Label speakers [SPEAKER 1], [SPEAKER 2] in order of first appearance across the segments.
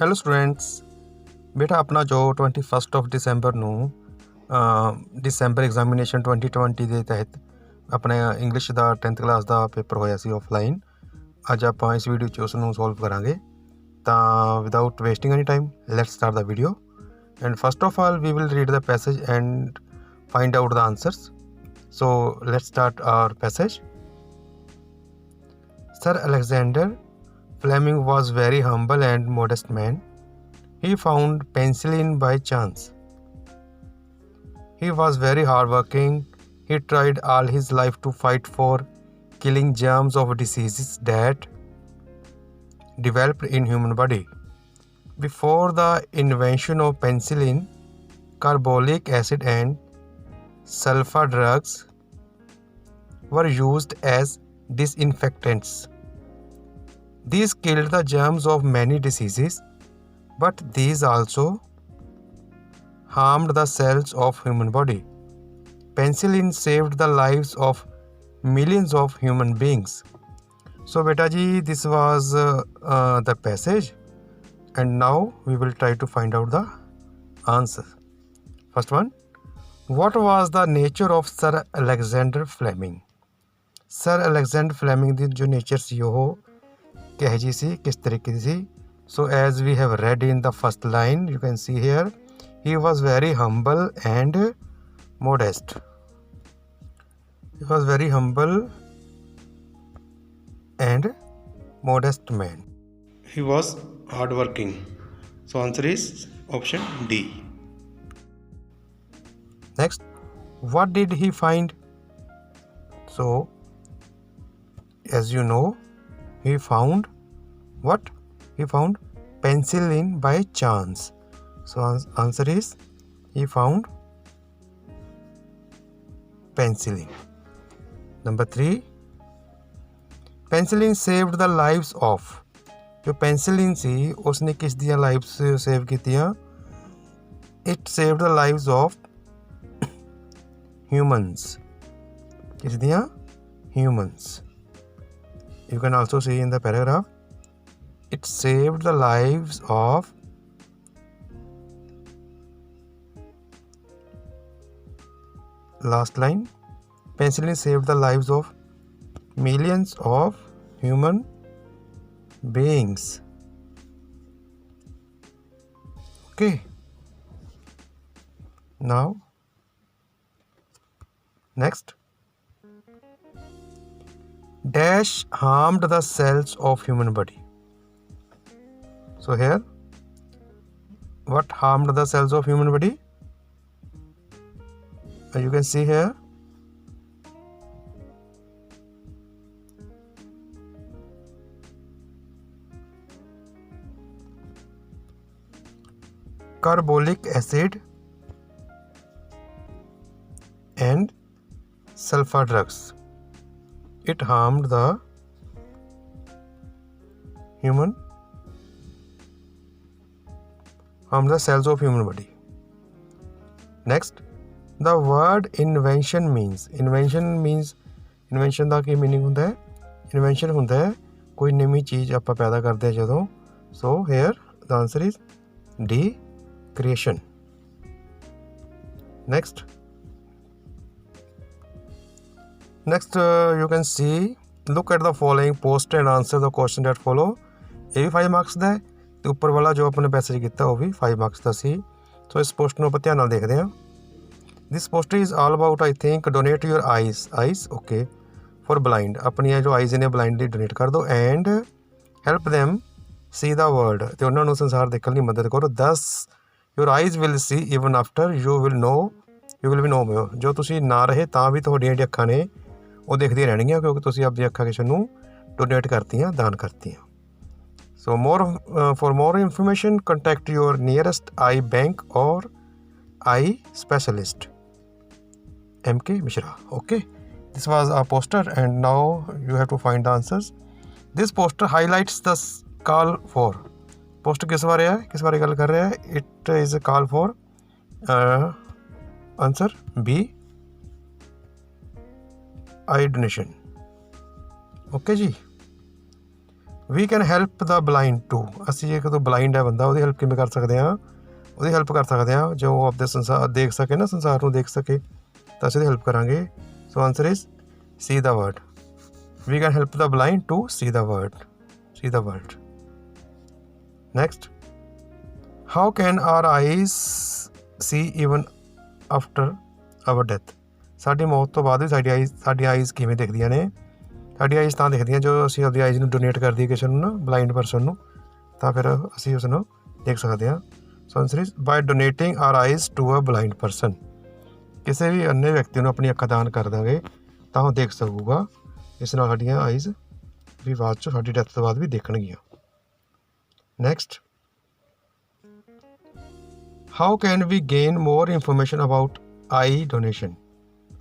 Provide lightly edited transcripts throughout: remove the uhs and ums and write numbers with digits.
[SPEAKER 1] Hello students. बेटा अपना जो 21 ऑफ दिसंबर ਨੂੰ ਦਿਸੰਬਰ ਐਗਜ਼ਾਮੀਨੇਸ਼ਨ 2020 ਦੇ ਤਹਿਤ ਆਪਣੇ ਇੰਗਲਿਸ਼ ਦਾ 10th ਕਲਾਸ ਦਾ ਪੇਪਰ ਹੋਇਆ ਸੀ ਆਫਲਾਈਨ। ਅੱਜ ਆਪਾਂ ਇਸ ਵੀਡੀਓ 'ਚ ਉਸ ਨੂੰ ਸੋਲਵ ਕਰਾਂਗੇ। ਤਾਂ without wasting any time let's start the video and first of all we will read the passage and find out the answers. So let's start our passage. Sir Alexander Fleming was very humble and modest man. He found penicillin by chance. He was very hardworking. He tried all his life to fight for killing germs of diseases that developed in human body. Before the invention of penicillin, carbolic acid and sulfur drugs were used as disinfectants. These killed the germs of many diseases, but these also harmed the cells of human body. Penicillin saved the lives of millions of human beings. So beta ji, this was the passage, and now we will try to find out the answer. First one, what was the nature of Sir Alexander Fleming? Sir Alexander Fleming ਦੀ ਜੋ nature ਸੀ ਉਹ ਕਿਹੋ ਜਿਹੀ ਸੀ, ਕਿਸ ਤਰੀਕੇ ਦੀ ਸੀ? So as we have read in the first line, you can see here, he was very humble and modest. He was very humble and modest man. He was hardworking. So answer is option D. Next, what did he find? So as you know, he found what? He found penicillin by chance. So answer is he found penicillin. Number 3, penicillin saved the lives of. जो penicillin ਸੀ उसने किस दियां lives save कीतियां? It saved the lives of humans. किस दियां? Humans. You can also see in the paragraph, it saved the lives of last line, penicillin saved the lives of millions of human beings. Okay, now next, dash harmed the cells of human body. So here, what harmed the cells of human body? You can see here, carbolic acid and sulfur drugs. It harmed the cells of human body. Next, the word invention means. Invention the Ki meaning ਹੁੰਦਾ ਹੈ? Invention ਹੁੰਦਾ ਹੈ ਕੋਈ ਨਵੀਂ ਚੀਜ਼ ਆਪਾਂ ਪੈਦਾ ਕਰਦੇ ਹਾਂ ਜਦੋਂ. So here the answer is D, creation. Next, you can see, look at the following post and answer the question that follow. ਇਹ ਵੀ 5 ਮਾਰਕਸ ਦਾ ਹੈ ਤੇ ਉੱਪਰ ਵਾਲਾ ਜੋ ਆਪਾਂ ਨੇ ਮੈਸੇਜ ਕੀਤਾ ਉਹ ਵੀ 5 ਮਾਰਕਸ ਦਾ ਸੀ. ਸੋ ਇਸ ਪੋਸਟ ਨੂੰ ਆਪਾਂ ਧਿਆਨ ਨਾਲ ਦੇਖਦੇ ਹਾਂ. This post is all about, I think, donate your eyes okay for blind. ਆਪਣੀਆਂ ਜੋ ਆਈਜ਼ ਨੇ ਬਲਾਈਂਡ ਦੀ ਡੋਨੇਟ ਕਰ ਦਿਓ and help them see the world. ਤੇ ਉਹਨਾਂ ਨੂੰ ਸੰਸਾਰ ਦੇਖਣ ਲਈ ਮਦਦ ਕਰੋ. thus your eyes will see even after you will be no more. ਜੋ ਤੁਸੀਂ ਨਾ ਰਹੇ ਤਾਂ ਵੀ ਤੁਹਾਡੀਆਂ ਜਿਹੜੀਆਂ ਅੱਖਾਂ ਨੇ ਉਹ ਦੇਖਦੀਆਂ ਰਹਿਣਗੀਆਂ ਕਿਉਂਕਿ ਤੁਸੀਂ ਆਪਣੀ ਅੱਖਾਂ ਕਿਸੇ ਨੂੰ ਡੋਨੇਟ ਕਰਤੀਆਂ, ਦਾਨ ਕਰਤੀਆਂ. So for more information, contact your nearest eye bank or eye specialist. M.K. Mishra. Okay, this was a poster and now you have to find the answers. This poster highlights the call for. Poster किस बारे है, किस बारे गल कर रहा है? It is a call for answer B, eye donation. Okay जी. We can help the blind to, ਅਸੀਂ ਜੇ ਕੋਈ ਬਲਾਈंड ਹੈ ਬੰਦਾ ਉਹਦੀ ਹੈਲਪ ਕਿਵੇਂ ਕਰ ਸਕਦੇ ਹਾਂ, ਉਹਦੀ ਹੈਲਪ ਕਰ ਸਕਦੇ ਹਾਂ ਜੋ ਉਹ ਆਪਦੇ ਸੰਸਾਰ ਦੇਖ ਸਕੇ ਨਾ, ਸੰਸਾਰ ਨੂੰ ਦੇਖ ਸਕੇ ਤਾਂ ਅਸੀਂ ਉਹਦੀ ਹੈਲਪ ਕਰਾਂਗੇ। So answer is see the world. We can help the blind to see the world. Next, how can our eyes see even after our death, साडी मौत तो बाद भी साडी आईज किवें दिखदियां ने, साडी आईज तां दिखदियां जो असीं अपनी आईज नूं डोनेट कर दईए किसी नूं ना, ब्लाइंड परसन नूं, तां फिर असीं उस नूं देख सकते हैं। So answer is by donating our eyes to a blind person, किसी भी अन्य व्यक्ति नूं अपनी अखां दान कर देंगे तां वो देख सकूगा, इस नाल साडियां आईज भी बाद चों साडी डैथ तो बाद भी देखणगियां। Next, how can we gain more information about eye donation,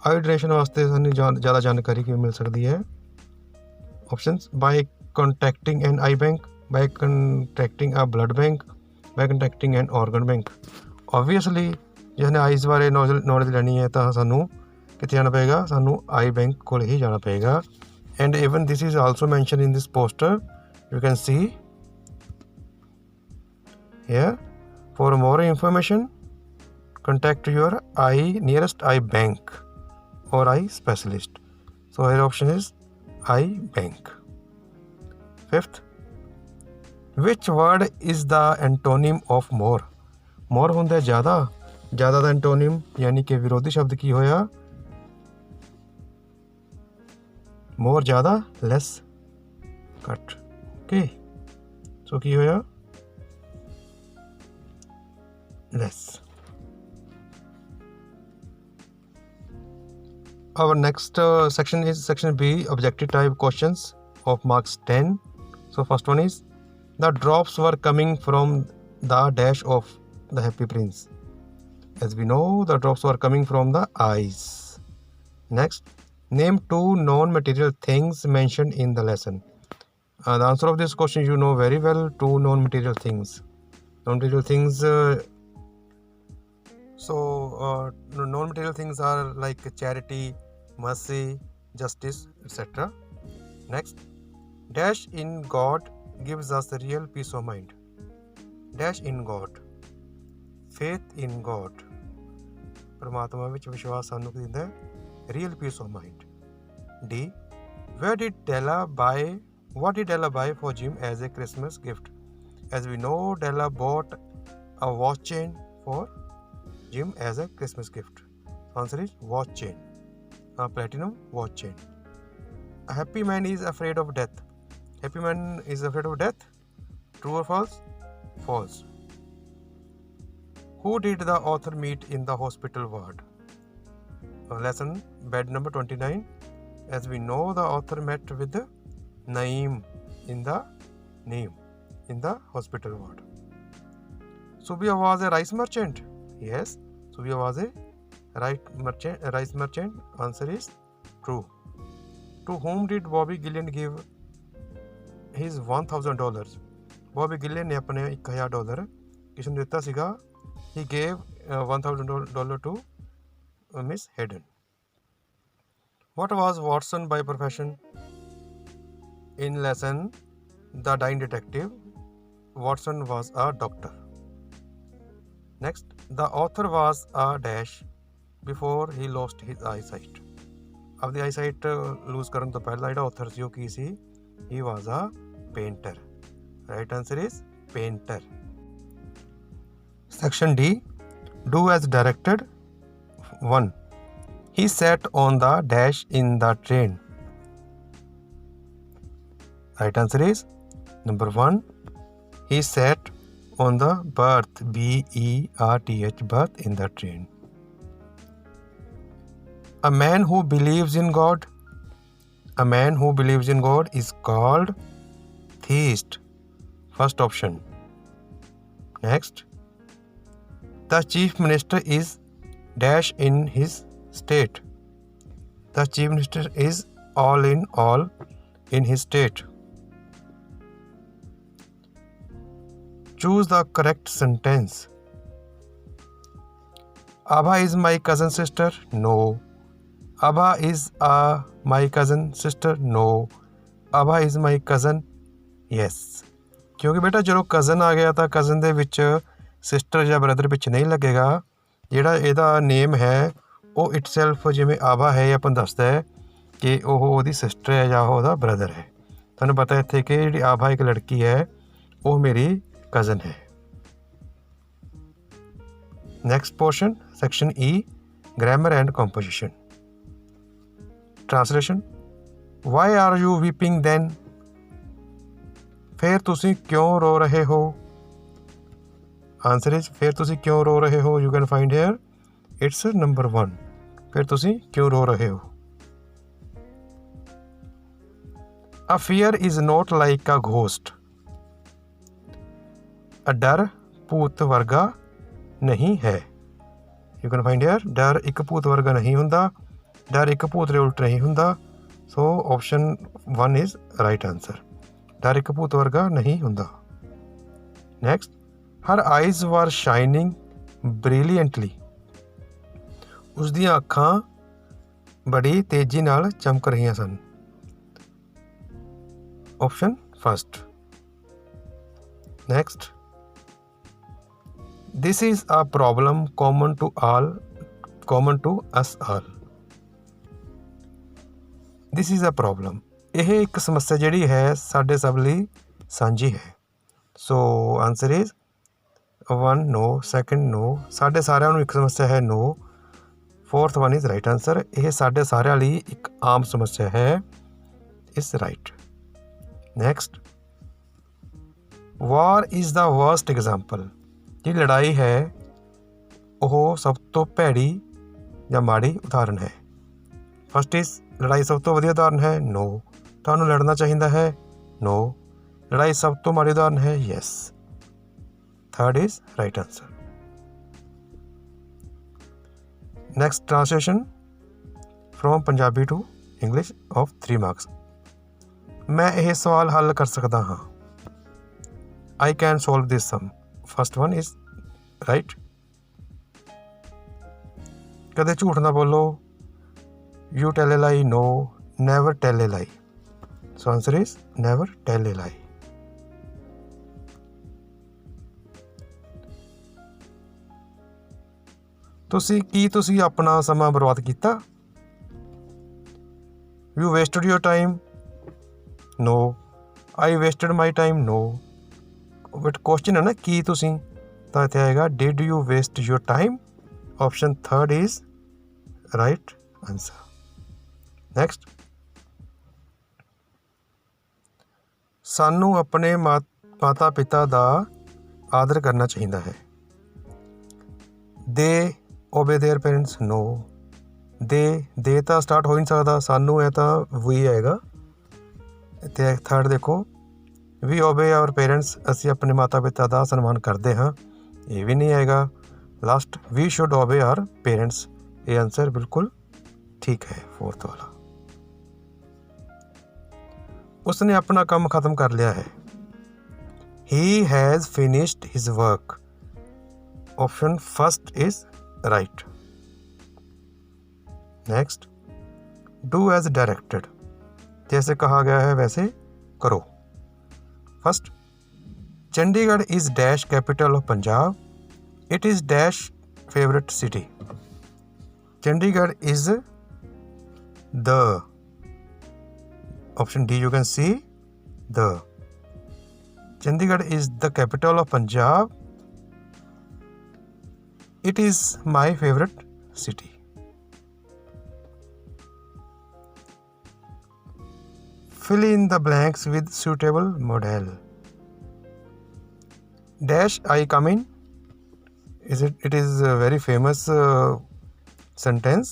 [SPEAKER 1] eye donation वास्ते सानूं ज़्यादा जानकारी किवें मिल सकती है। Options, by contacting an eye bank, by contacting a blood bank, by contacting an organ bank. Obviously जिसने आईज बारे नॉलेज लैनी है तो सानूं कित्थे जाना पेगा, सानूं आई बैंक कोल ही जाना पेगा। And even this is also mentioned in this poster, you can see here, for more information contact your nearest eye bank or eye specialist. So here option is eye bank. Fifth, which word is the antonym of more, more ਹੁੰਦਾ ज़्यादा, ज़्यादा ਦਾ antonym यानी कि विरोधी शब्द की होया, मोर ज़्यादा, लैस घट। ओके, सो की होया lace. Our next section is section B, objective type questions of marks 10. So first one is, the drops were coming from the dash of the Happy Prince. As we know, the drops were coming from the eyes. Next, name two non-material things mentioned in the lesson. The answer of this question you know very well, two non-material things. Non-material things, non-material things are like charity, mercy, justice, etc. Next, dash in God gives us the real peace of mind. Dash in God, faith in God, परमात्मा विच विश्वास सानू दिंदा है, real peace of mind. D, what did Della buy for Jim as a Christmas gift? As we know, Della bought a watch chain for Jim as a Christmas gift. Answer is watch chain, a platinum watch chain. A happy man is afraid of death. Happy man is afraid of death. True or false? False. Who did the author meet in the hospital ward? Lesson bed number 29. As we know, the author met with Naeem in the hospital ward. Subia was a rice merchant. Yes, Subia was a rice merchant. Answer is true. To whom did Bobby Gillen give his $1,000? Bobby Gillen ने अपने $1,000 किसने दिता सीगा? He gave $1,000 to Miss Hayden. What was Watson by profession? In lesson The Dying Detective, Watson was a doctor. Next, the author was a dash before he lost his eyesight. अपनी eyesight lose ਕਰਨ ਤੋਂ ਪਹਿਲਾਂ ਜਿਹੜਾ author ਸੀ ਉਹ ਕੀ ਸੀ? He was a painter. Right answer is painter. Section D, do as directed. 1. He sat on the dash in the train. Right answer is number 1. He sat on the berth, B-E-R-T-H, berth in the train. A man who believes in God. A man who believes in God is called theist. First option. Next, the chief minister is dash in his state. The chief minister is all in his state. Choose the correct sentence. Abha is my cousin sister. No. Abha is my cousin sister. No. Abha is my cousin. Yes, ਕਿਉਂਕਿ ਬੇਟਾ ਜਦੋਂ cousin ਆ ਗਿਆ ਤਾਂ cousin ਦੇ ਵਿੱਚ sister ਜਾਂ brother ਵਿੱਚ ਨਹੀਂ ਲੱਗੇਗਾ। ਜਿਹੜਾ ਇਹਦਾ ਨੇਮ ਹੈ ਉਹ ਇਟਸੈਲਫ ਜਿਵੇਂ ਆਭਾ ਹੈ, ਆਪਾਂ ਨੂੰ ਦੱਸਦਾ ਹੈ ਕਿ ਉਹ ਉਹਦੀ ਸਿਸਟਰ ਹੈ ਜਾਂ ਉਹ ਉਹਦਾ ਬ੍ਰਦਰ ਹੈ। ਤੁਹਾਨੂੰ ਪਤਾ ਇੱਥੇ ਕਿ ਜਿਹੜੀ ਆਭਾ ਇੱਕ ਲੜਕੀ ਹੈ ਉਹ ਮੇਰੀ ਕਜ਼ਨ ਹੈ। Next portion section E, grammar and composition. Translation, why are you weeping then? ਫਿਰ ਤੁਸੀਂ ਕਿਉਂ ਰੋ ਰਹੇ ਹੋ? ਆਂਸਰ ਇਜ਼ ਫਿਰ ਤੁਸੀਂ ਕਿਉਂ ਰੋ ਰਹੇ ਹੋ। You can find here its number 1, ਫਿਰ ਤੁਸੀਂ ਕਿਉਂ ਰੋ ਰਹੇ ਹੋ। A fear is not like a ghost. A ਡਰ ਭੂਤ ਵਰਗਾ ਨਹੀਂ ਹੈ। ਯੂ ਕੈਨ ਫਾਈਂਡ ਹੇਅਰ ਡਰ ਇੱਕ ਭੂਤ ਵਰਗਾ ਨਹੀਂ ਹੁੰਦਾ, ਡਰ ਇੱਕ ਭੂਤ ਦੇ ਉਲਟ ਨਹੀਂ ਹੁੰਦਾ। ਸੋ ਆਪਸ਼ਨ 1 ਇਜ਼ ਰਾਈਟ ਆਂਸਰ, ਡਰ ਇੱਕ ਭੂਤ ਵਰਗਾ ਨਹੀਂ ਹੁੰਦਾ। ਨੈਕਸਟ, ਹਰ ਆਈਜ਼ ਵਰ ਸ਼ਾਈਨਿੰਗ ਬ੍ਰਿਲੀਅੰਟਲੀ। ਉਸਦੀਆਂ ਅੱਖਾਂ ਬੜੀ ਤੇਜ਼ੀ ਨਾਲ ਚਮਕ ਰਹੀਆਂ ਸਨ। Option first. Next, this is a problem common to us all. This is a problem. ਇਹ ਇੱਕ ਸਮੱਸਿਆ ਜਿਹੜੀ ਹੈ ਸਾਡੇ ਸਭ ਲਈ ਸਾਂਝੀ ਹੈ। ਸੋ answer is 1 no, second no, ਸਾਡੇ ਸਾਰਿਆਂ ਨੂੰ ਇੱਕ ਸਮੱਸਿਆ ਹੈ no, fourth one is right answer। ਇਹ ਸਾਡੇ ਸਾਰਿਆਂ ਲਈ ਇੱਕ ਆਮ ਸਮੱਸਿਆ ਹੈ, is right। Next, war is the worst example. ਜਿਹੜੀ ਲੜਾਈ ਹੈ ਉਹ ਸਭ ਤੋਂ ਭੈੜੀ ਜਾਂ ਮਾੜੀ ਉਦਾਹਰਨ ਹੈ। ਫਸਟ ਇਜ਼ ਲੜਾਈ ਸਭ ਤੋਂ ਵਧੀਆ ਉਦਾਹਰਨ ਹੈ, ਨੋ। ਤੁਹਾਨੂੰ ਲੜਨਾ ਚਾਹੀਦਾ ਹੈ, ਨੋ। ਲੜਾਈ ਸਭ ਤੋਂ ਮਾੜੀ ਉਦਾਹਰਨ ਹੈ, yes. Third is right answer. Next translation from Punjabi to English of 3 marks. ਮੈਂ ਇਹ ਸਵਾਲ ਹੱਲ ਕਰ ਸਕਦਾ ਹਾਂ। I can solve this sum. First one is right. ਕਦੇ ਝੂਠ ਨਾ ਬੋਲੋ। You tell a lie. No. Never tell a lie. So answer is never tell a lie. ਤੁਸੀਂ ਆਪਣਾ ਸਮਾਂ ਬਰਬਾਦ ਕੀਤਾ? You wasted your time. No. I wasted my time. No. But question ਹੈ ਨਾ ਕੀ ਤੁਸੀਂ, ਤਾਂ ਇੱਥੇ ਆਏਗਾ did you waste your time. Option 3rd is right answer. Next, ਸਾਨੂੰ ਆਪਣੇ ਮਾਤਾ ਪਿਤਾ ਦਾ ਆਦਰ ਕਰਨਾ ਚਾਹੀਦਾ ਹੈ। ਦੇ ਓਬੇ ਦੇਅਰ ਪੇਰੈਂਟਸ, ਨੋ। ਦੇ ਤਾਂ ਸਟਾਰਟ ਹੋ ਨਹੀਂ ਸਕਦਾ, ਸਾਨੂੰ ਇਹ ਤਾਂ ਵੀ ਆਏਗਾ। ਅਤੇ ਥਰਡ ਦੇਖੋ, ਵੀ ਓਬੇ ਆਵਰ ਪੇਰੈਂਟਸ, ਅਸੀਂ ਆਪਣੇ ਮਾਤਾ ਪਿਤਾ ਦਾ ਸਨਮਾਨ ਕਰਦੇ ਹਾਂ, ਇਹ ਵੀ ਨਹੀਂ ਆਏਗਾ। Last, we should obey our parents, ਇਹ ਆਂਸਰ ਬਿਲਕੁਲ ਠੀਕ ਹੈ, 4th ਵਾਲਾ। ਉਸਨੇ ਆਪਣਾ ਕੰਮ ਖਤਮ ਕਰ ਲਿਆ ਹੈ। He has finished his work. Option 1st is right. Next, do as directed, जैसे कहा गया है वैसे करो। First, Chandigarh is dash capital of Punjab, it is dash favourite city. Chandigarh is the, option D you can see the. Chandigarh is the capital of Punjab, it is my favourite city. Fill in the blanks with suitable modal. Dash I come in. It is a very famous sentence.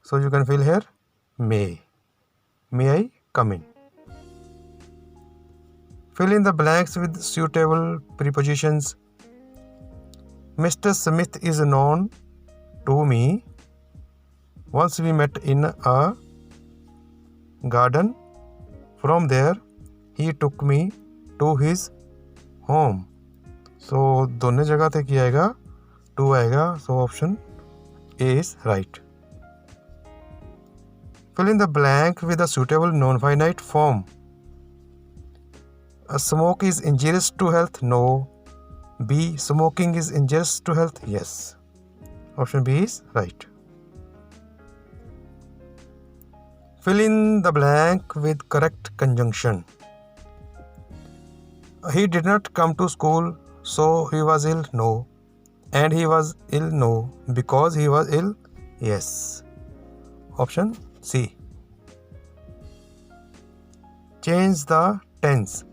[SPEAKER 1] So you can fill here may. May I come in? Fill in the blanks with suitable prepositions. Mr. Smith is known to me. Once we met in a garden. From there, he took me to his home. So दोनों जगह पे क्या आएगा? To आएगा। So option A is right. Fill in the blank with a suitable non-finite form. Smoke is injurious to health? No. B. Smoking is injurious to health? Yes. Option B is right. Fill in the blank with correct conjunction. He did not come to school, so he was ill? No. And he was ill? No. Because he was ill? Yes. Option C. Change the tense.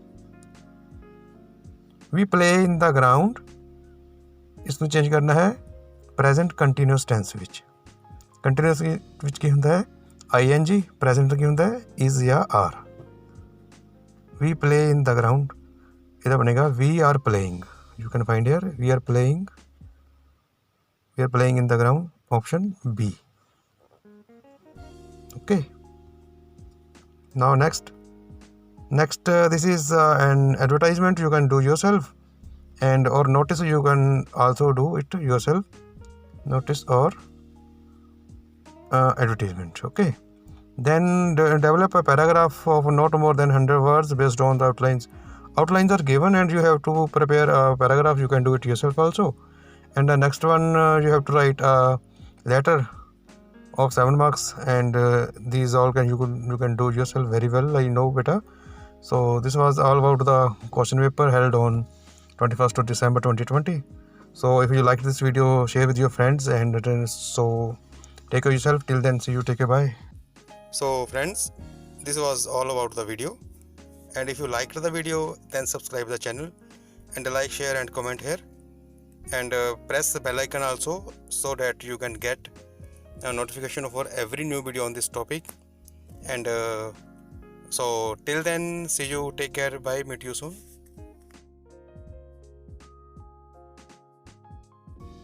[SPEAKER 1] We play in the ground. इसमें change करना है present continuous tense विच. Continuous विच की ਹੁੰਦਾ है ing, present की ਹੁੰਦਾ है is या are. We play in the ground. ਇਹਦਾ ਬਣੇਗਾ we are playing. You can find here we are playing in the ground. Option B. Okay. Now next this is an advertisement you can do yourself, and or notice you can also do it yourself. Notice or advertisement. Okay. Then develop a paragraph of not more than 100 words based on the outlines. Outlines are given and you have to prepare a paragraph. You can do it yourself also. And the next one you have to write a letter of 7 marks, and these all you can do yourself very well, I know better. So this was all about the question paper held on 21st of December 2020. So if you like this video, share with your friends, and so take care of yourself. Till then, see you, take care, bye. So friends, this was all about the video, and if you liked the video, then subscribe the channel and like, share and comment here, and press the bell icon also, so that you can get a notification for every new video on this topic. And so till then, see you, take care, bye, meet you soon.